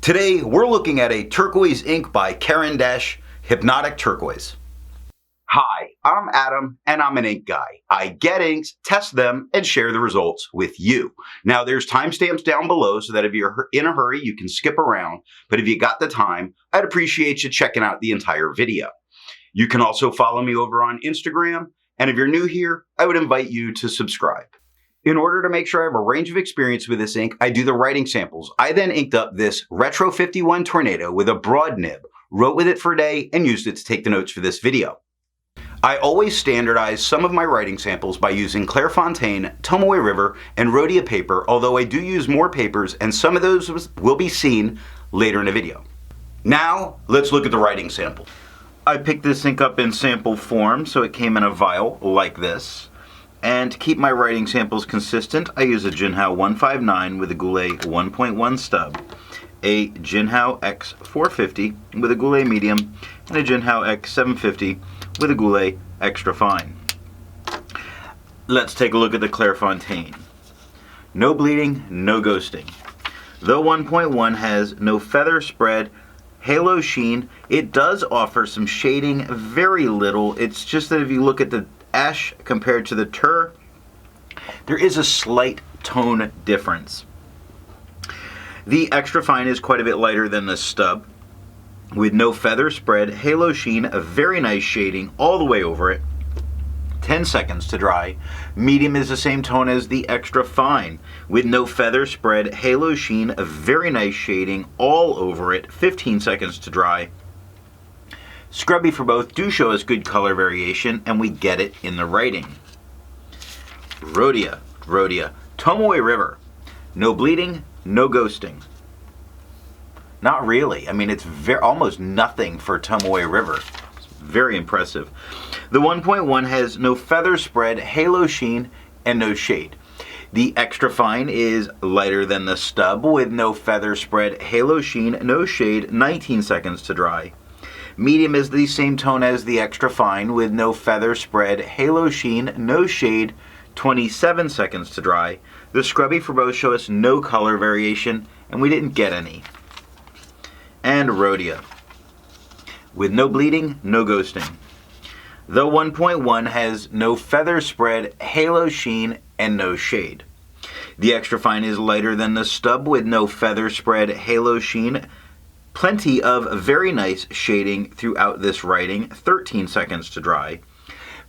Today, we're looking at a turquoise ink by Caran Hypnotic Turquoise. Hi, I'm Adam, and I'm an ink guy. I get inks, test them, and share the results with you. Now, there's timestamps down below so that if you're in a hurry, you can skip around. But if you got the time, I'd appreciate you checking out the entire video. You can also follow me over on Instagram, and if you're new here, I would invite you to subscribe. In order to make sure I have a range of experience with this ink, I do the writing samples. I then inked up this Retro 51 Tornado with a broad nib, wrote with it for a day, and used it to take the notes for this video. I always standardize some of my writing samples by using Clairfontaine, Tomoe River, and Rhodia paper, although I do use more papers, and some of those will be seen later in the video. Now, let's look at the writing sample. I picked this ink up in sample form, so it came in a vial like this. And to keep my writing samples consistent, I use a Jinhao 159 with a Goulet 1.1 stub, a Jinhao X450 with a Goulet medium, and a Jinhao X750 with a Goulet extra fine. Let's take a look at the Clairfontaine. No bleeding, no ghosting. Though 1.1 has no feather spread, halo sheen, it does offer some shading, very little. It's just that if you look at the ash compared to the tur, there is a slight tone difference. The extra fine is quite a bit lighter than the stub, with no feather spread, halo sheen, a very nice shading all the way over it. 10 seconds to dry. Medium is the same tone as the extra fine, with no feather spread, halo sheen, a very nice shading all over it. 15 seconds to dry. Scrubby for both do show us good color variation, and we get it in the writing. Rhodia, Tomoe River. No bleeding, no ghosting. Not really. I mean, it's almost nothing for Tomoe River. It's very impressive. The 1.1 has no feather spread, halo sheen, and no shade. The extra fine is lighter than the stub with no feather spread, halo sheen, no shade, 19 seconds to dry. Medium is the same tone as the extra fine with no feather spread, halo sheen, no shade, 27 seconds to dry. The scrubby for both show us no color variation, and we didn't get any. And Rhodia, with no bleeding, no ghosting. Though 1.1 has no feather spread, halo sheen, and no shade. The extra fine is lighter than the stub with no feather spread, halo sheen, plenty of very nice shading throughout this writing, 13 seconds to dry.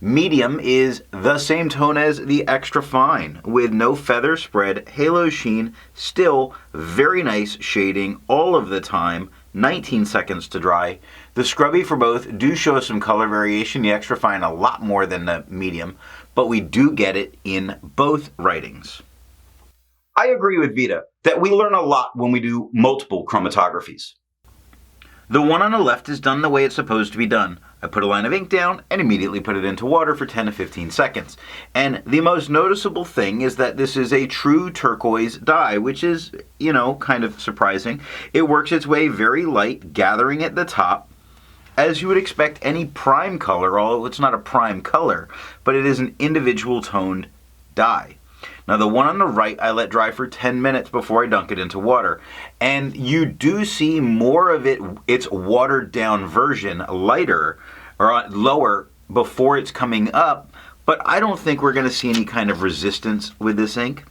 Medium is the same tone as the extra fine, with no feather spread, halo sheen, still very nice shading all of the time, 19 seconds to dry. The scrubby for both do show some color variation, the extra fine a lot more than the medium, but we do get it in both writings. I agree with Vita that we learn a lot when we do multiple chromatographies. The one on the left is done the way it's supposed to be done. I put a line of ink down and immediately put it into water for 10 to 15 seconds. And the most noticeable thing is that this is a true turquoise dye, which is, kind of surprising. It works its way very light, gathering at the top, as you would expect any prime color, although it's not a prime color, but it is an individual toned dye. Now the one on the right I let dry for 10 minutes before I dunk it into water. And you do see more of its watered down version, lighter or lower before it's coming up, but I don't think we're going to see any kind of resistance with this ink.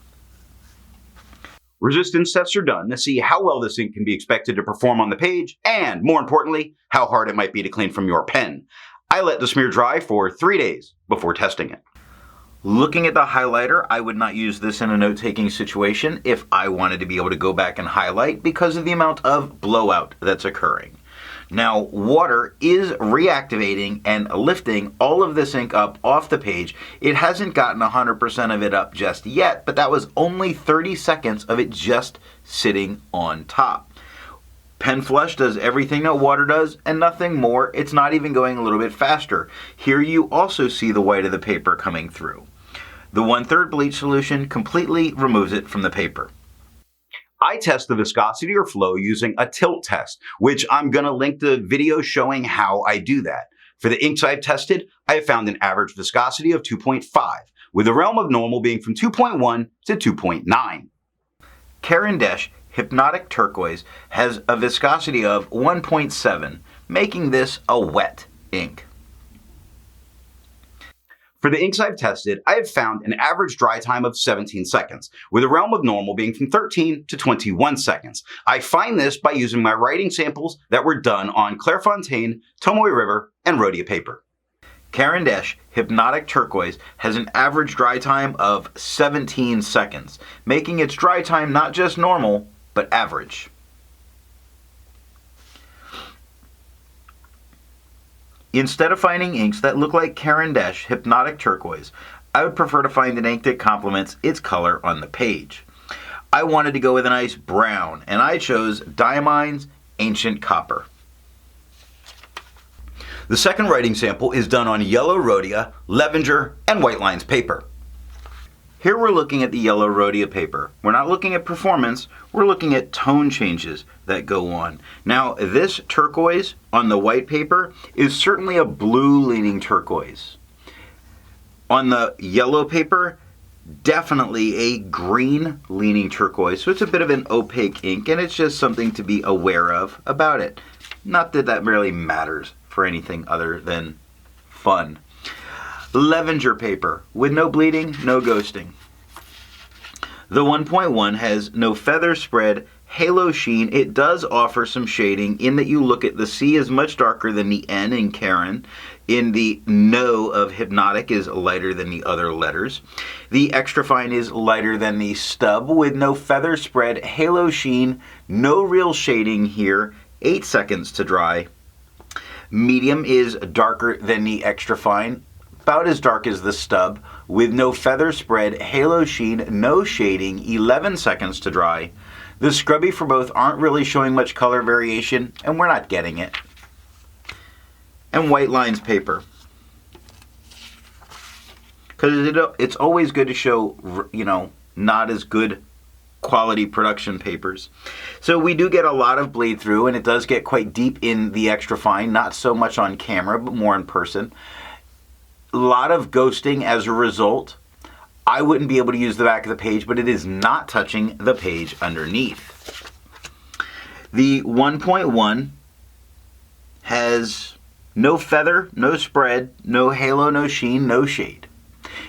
Resistance tests are done to see how well this ink can be expected to perform on the page, and more importantly, how hard it might be to clean from your pen. I let the smear dry for 3 days before testing it. Looking at the highlighter, I would not use this in a note-taking situation if I wanted to be able to go back and highlight because of the amount of blowout that's occurring. Now, water is reactivating and lifting all of this ink up off the page. It hasn't gotten 100% of it up just yet, but that was only 30 seconds of it just sitting on top. Pen flush does everything that water does and nothing more. It's not even going a little bit faster. Here you also see the white of the paper coming through. The 1/3 bleach solution completely removes it from the paper. I test the viscosity or flow using a tilt test, which I'm going to link the video showing how I do that. For the inks I've tested, I have found an average viscosity of 2.5, with the realm of normal being from 2.1 to 2.9. Caran Hypnotic Turquoise has a viscosity of 1.7, making this a wet ink. For the inks I've tested, I have found an average dry time of 17 seconds, with a realm of normal being from 13 to 21 seconds. I find this by using my writing samples that were done on Clairfontaine, Tomoe River, and Rhodia paper. Caran Hypnotic Turquoise has an average dry time of 17 seconds, making its dry time not just normal, but average. Instead of finding inks that look like Caran Hypnotic Turquoise, I would prefer to find an ink that complements its color on the page. I wanted to go with a nice brown, and I chose Diamine's Ancient Copper. The second writing sample is done on yellow Rhodia, Levenger, and White Lines paper. Here we're looking at the yellow Rhodia paper. We're not looking at performance, we're looking at tone changes that go on. Now, this turquoise on the white paper is certainly a blue-leaning turquoise. On the yellow paper, definitely a green-leaning turquoise, so it's a bit of an opaque ink, and it's just something to be aware of about it. Not that that really matters for anything other than fun. Levenger paper with no bleeding, no ghosting. The 1.1 has no feather spread, halo sheen. It does offer some shading in that you look at the C is much darker than the N in Caran. In the No of Hypnotic is lighter than the other letters. The extra fine is lighter than the stub with no feather spread, halo sheen, no real shading here, 8 seconds to dry. Medium is darker than the extra fine, about as dark as the stub, with no feather spread, halo sheen, no shading, 11 seconds to dry. The scrubby for both aren't really showing much color variation, and we're not getting it. And White Lines paper. Because it's always good to show, not as good quality production papers. So we do get a lot of bleed through, and it does get quite deep in the extra fine, not so much on camera, but more in person. A lot of ghosting as a result. I wouldn't be able to use the back of the page, but it is not touching the page underneath. The 1.1 has no feather, no spread, no halo, no sheen, no shade.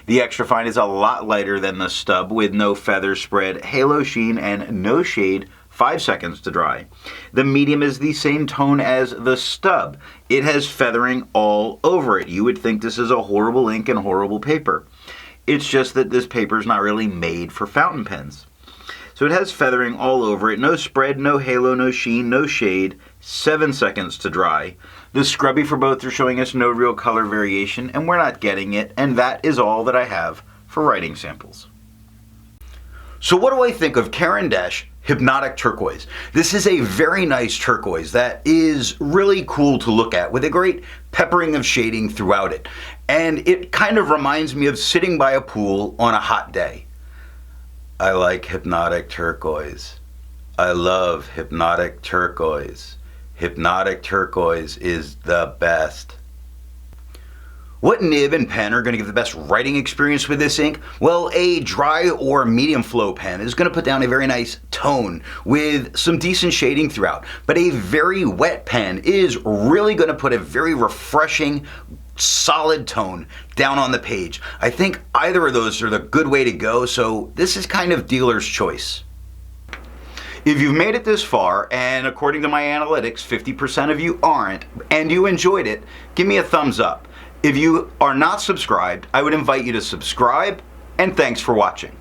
The extra fine is a lot lighter than the stub with no feather spread, halo sheen, and no shade, 5 seconds to dry. The medium is the same tone as the stub. It has feathering all over it. You would think this is a horrible ink and horrible paper. It's just that this paper is not really made for fountain pens. So it has feathering all over it. No spread, no halo, no sheen, no shade. 7 seconds to dry. The scrubby for both are showing us no real color variation, and we're not getting it. And that is all that I have for writing samples. So what do I think of Caran Hypnotic Turquoise? This is a very nice turquoise that is really cool to look at with a great peppering of shading throughout it. And it kind of reminds me of sitting by a pool on a hot day. I like Hypnotic Turquoise. I love Hypnotic Turquoise. Hypnotic Turquoise is the best. What nib and pen are going to give the best writing experience with this ink? Well, a dry or medium flow pen is going to put down a very nice tone with some decent shading throughout. But a very wet pen is really going to put a very refreshing, solid tone down on the page. I think either of those are the good way to go, so this is kind of dealer's choice. If you've made it this far, and according to my analytics, 50% of you aren't, and you enjoyed it, give me a thumbs up. If you are not subscribed, I would invite you to subscribe, and thanks for watching.